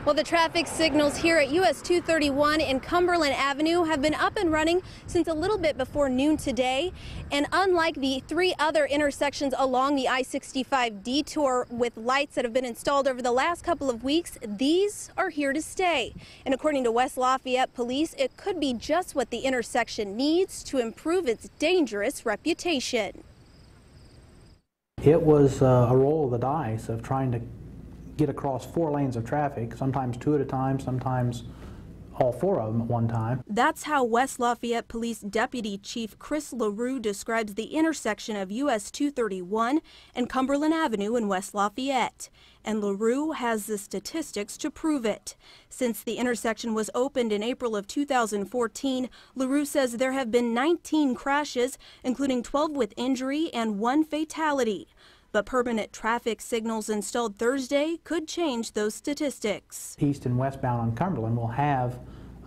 Well, the traffic signals here at US 231 and Cumberland Avenue have been up and running since a little bit before noon today. And unlike the 3 other intersections along the I-65 detour with lights that have been installed over the last couple of weeks, these are here to stay. And according to West Lafayette Police, it could be just what the intersection needs to improve its dangerous reputation. It was a roll of the dice of trying to get across 4 lanes of traffic, sometimes 2 at a time, sometimes all 4 of them at one time. That's how West Lafayette Police Deputy Chief Chris LaRue describes the intersection of US 231 and Cumberland Avenue in West Lafayette. And LaRue has the statistics to prove it. Since the intersection was opened in April of 2014, LaRue says there have been 19 crashes, including 12 with injury and 1 fatality. But permanent traffic signals installed Thursday could change those statistics. East and westbound on Cumberland will have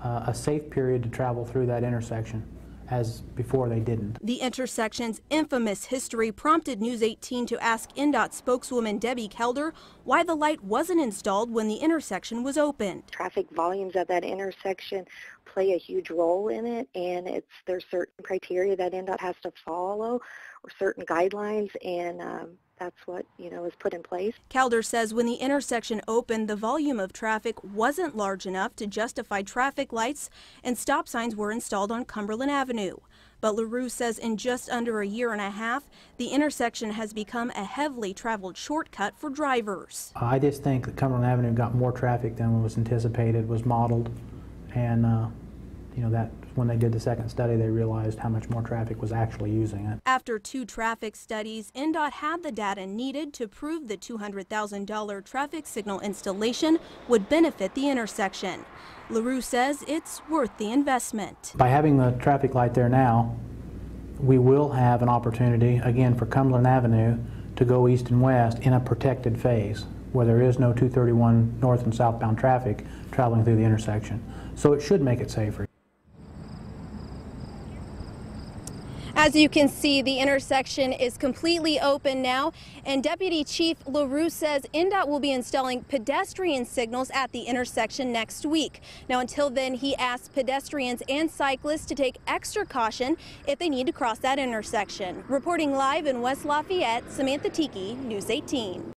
a safe period to travel through that intersection, as before they didn't. The intersection's infamous history prompted News 18 to ask INDOT spokeswoman Debbie Kelder why the light wasn't installed when the intersection was opened. Traffic volumes at that intersection play a huge role in it, and there's certain criteria that INDOT has to follow or certain guidelines, and that's what is put in place. Kelder says when the intersection opened, the volume of traffic wasn't large enough to justify traffic lights, and stop signs were installed on Cumberland Avenue. But LaRue says in just under a year and a half, the intersection has become a heavily traveled shortcut for drivers. I just think that Cumberland Avenue got more traffic than was anticipated, was modeled, and that when they did the second study, they realized how much more traffic was actually using it. After 2 traffic studies, INDOT had the data needed to prove the $200,000 traffic signal installation would benefit the intersection. LaRue says it's worth the investment. By having the traffic light there now, we will have an opportunity, again, for Cumberland Avenue to go east and west in a protected phase, where there is no 231 north and southbound traffic traveling through the intersection. So it should make it safer. As you can see, the intersection is completely open now, and Deputy Chief LaRue says INDOT will be installing pedestrian signals at the intersection next week. Now, until then, he asks pedestrians and cyclists to take extra caution if they need to cross that intersection. Reporting live in West Lafayette, Samantha Tiki, News 18.